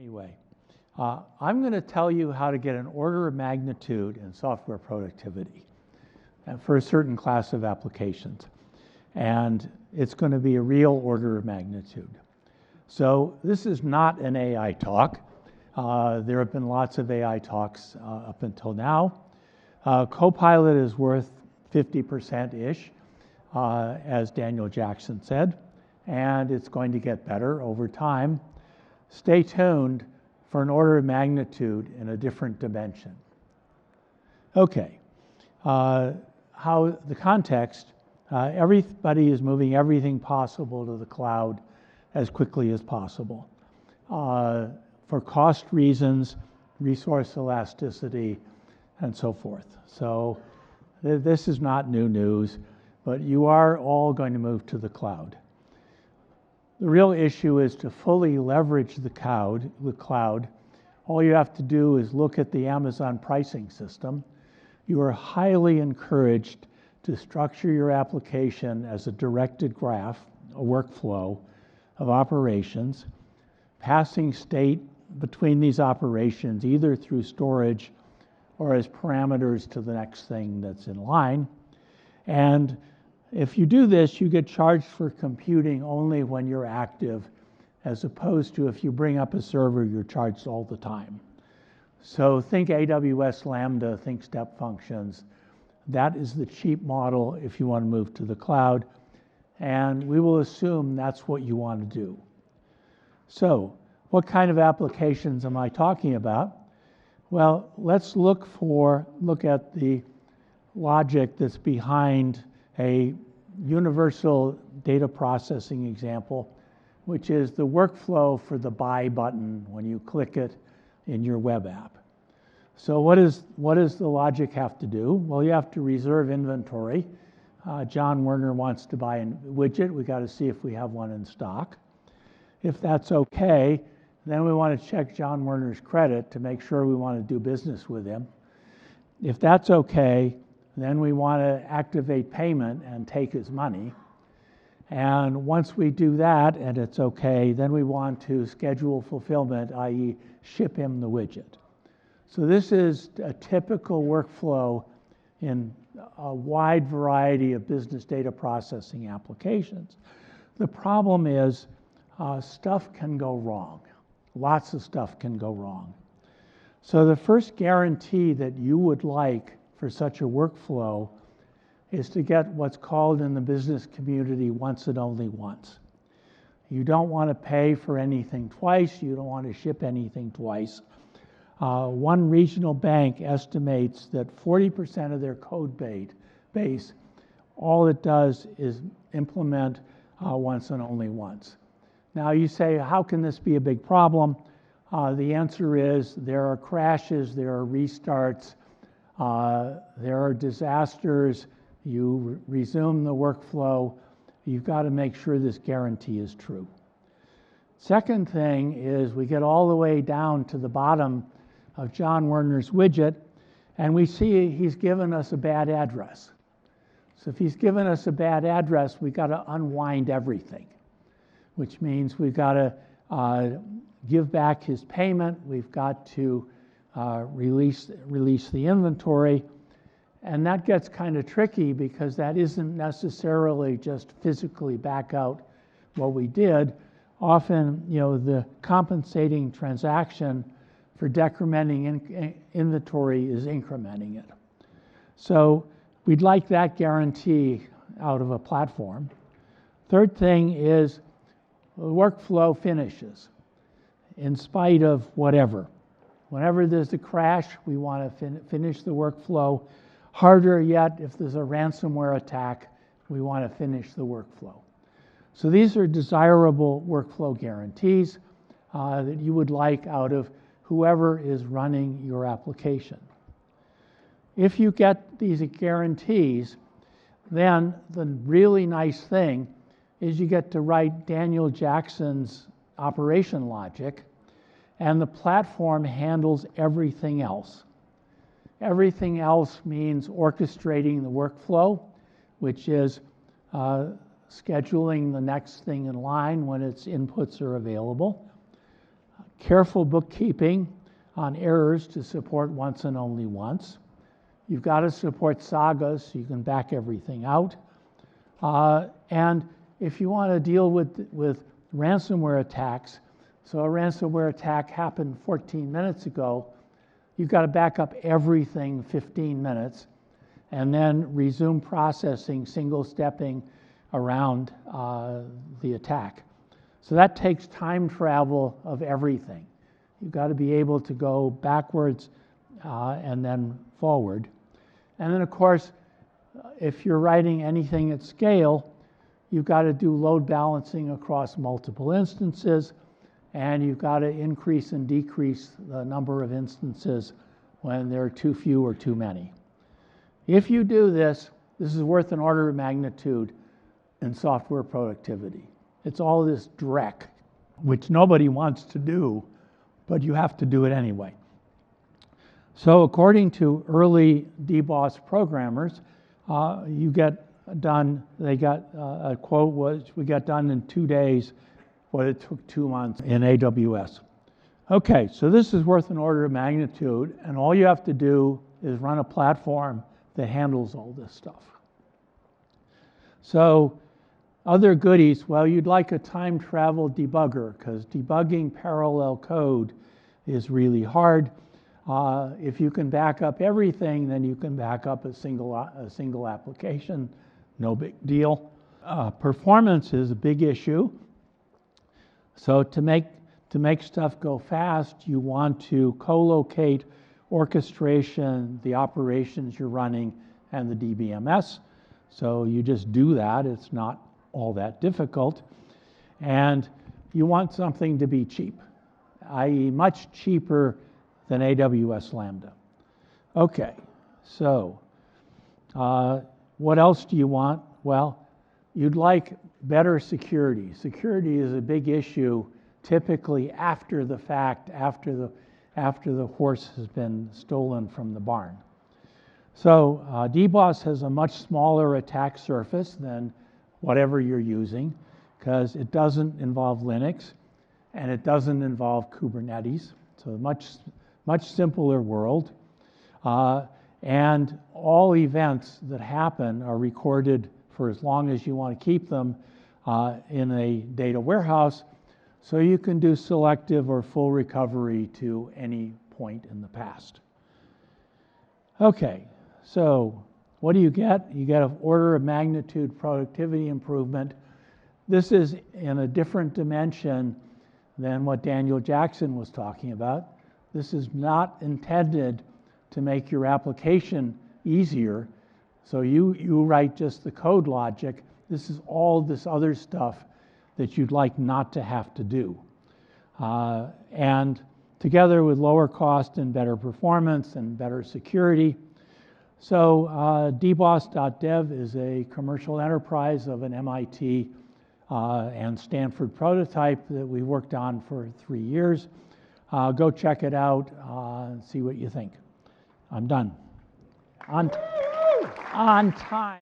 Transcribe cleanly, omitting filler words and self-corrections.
Anyway, I'm going to tell you how to get an order of magnitude in software productivity for a certain class of applications. And it's going to be a real order of magnitude. So this is not an AI talk. There have been lots of AI talks up until now. Copilot is worth 50%-ish, as Daniel Jackson said, and it's going to get better over time. Stay tuned for an order of magnitude in a different dimension. Okay, how the context, everybody is moving everything possible to the cloud as quickly as possible. For cost reasons, resource elasticity, and so forth. So this is not new news, but you are all going to move to the cloud. The real issue is to fully leverage the cloud. All you have to do is look at the Amazon pricing system. You are highly encouraged to structure your application as a directed graph, a workflow of operations, passing state between these operations either through storage or as parameters to the next thing that's in line. And if you do this, you get charged for computing only when you're active, as opposed to if you bring up a server, you're charged all the time. So think AWS Lambda, think step functions. That is the cheap model if you want to move to the cloud. And we will assume that's what you want to do. So what kind of applications am I talking about? Well, let's look at the logic that's behind a universal data processing example, which is the workflow for the buy button when you click it in your web app. So what does the logic have to do? Well, you have to reserve inventory. John Werner wants to buy a widget. We got to see if we have one in stock. If that's okay, then we want to check John Werner's credit to make sure we want to do business with him. If that's okay, then we want to activate payment and take his money. And once we do that and it's okay, then we want to schedule fulfillment, i.e. ship him the widget. So this is a typical workflow in a wide variety of business data processing applications. The problem is stuff can go wrong. Lots of stuff can go wrong. So the first guarantee that you would like for such a workflow is to get what's called in the business community once and only once. You don't want to pay for anything twice. You don't want to ship anything twice. One regional bank estimates that 40% of their code base, all it does is implement once and only once. Now you say, how can this be a big problem? The answer is there are crashes, there are restarts, there are disasters. You resume the workflow. You've got to make sure this guarantee is true. Second thing is we get all the way down to the bottom of John Werner's widget, and we see he's given us a bad address. So if he's given us a bad address, we've got to unwind everything, which means we've got to give back his payment. We've got to release the inventory. And that gets kind of tricky because that isn't necessarily just physically back out what we did. Often, the compensating transaction for decrementing inventory is incrementing it. So we'd like that guarantee out of a platform. Third thing is the workflow finishes in spite of whatever. Whenever there's a crash, we want to finish the workflow. Harder yet, if there's a ransomware attack, we want to finish the workflow. So these are desirable workflow guarantees that you would like out of whoever is running your application. If you get these guarantees, then the really nice thing is you get to write Daniel Jackson's operation logic, and the platform handles everything else. Everything else means orchestrating the workflow, which is scheduling the next thing in line when its inputs are available, careful bookkeeping on errors to support once and only once. You've got to support sagas so you can back everything out. And if you want to deal with ransomware attacks, so a ransomware attack happened 14 minutes ago, you've got to back up everything 15 minutes and then resume processing, single-stepping around the attack. So that takes time travel of everything. You've got to be able to go backwards and then forward. And then, of course, if you're writing anything at scale, you've got to do load balancing across multiple instances, and you've got to increase and decrease the number of instances when there are too few or too many. If you do this, this is worth an order of magnitude in software productivity. It's all this dreck, which nobody wants to do, but you have to do it anyway. So according to early DBOS programmers, you get done, they got, a quote was, we got done in 2 days what it took 2 months in AWS. Okay, so this is worth an order of magnitude, and all you have to do is run a platform that handles all this stuff. So other goodies, well, you'd like a time travel debugger, because debugging parallel code is really hard. If you can back up everything, then you can back up a single application, no big deal. Performance is a big issue. So to make stuff go fast, you want to co-locate orchestration, the operations you're running, and the DBMS. So you just do that. It's not all that difficult. And you want something to be cheap, i.e. much cheaper than AWS Lambda. Okay, so what else do you want? Well, you'd like better security. Security is a big issue typically after the fact, after the horse has been stolen from the barn. So DBOS has a much smaller attack surface than whatever you're using, because it doesn't involve Linux and it doesn't involve Kubernetes. So much simpler world. And all events that happen are recorded for as long as you want to keep them in a data warehouse, so you can do selective or full recovery to any point in the past. Okay, so what do you get? You get an order of magnitude productivity improvement. This is in a different dimension than what Daniel Jackson was talking about. This is not intended to make your application easier. So you write just the code logic. This is all this other stuff that you'd like not to have to do. And together with lower cost and better performance and better security. So dbos.dev is a commercial enterprise of an MIT and Stanford prototype that we worked on for 3 years. Go check it out and see what you think. I'm done. On time.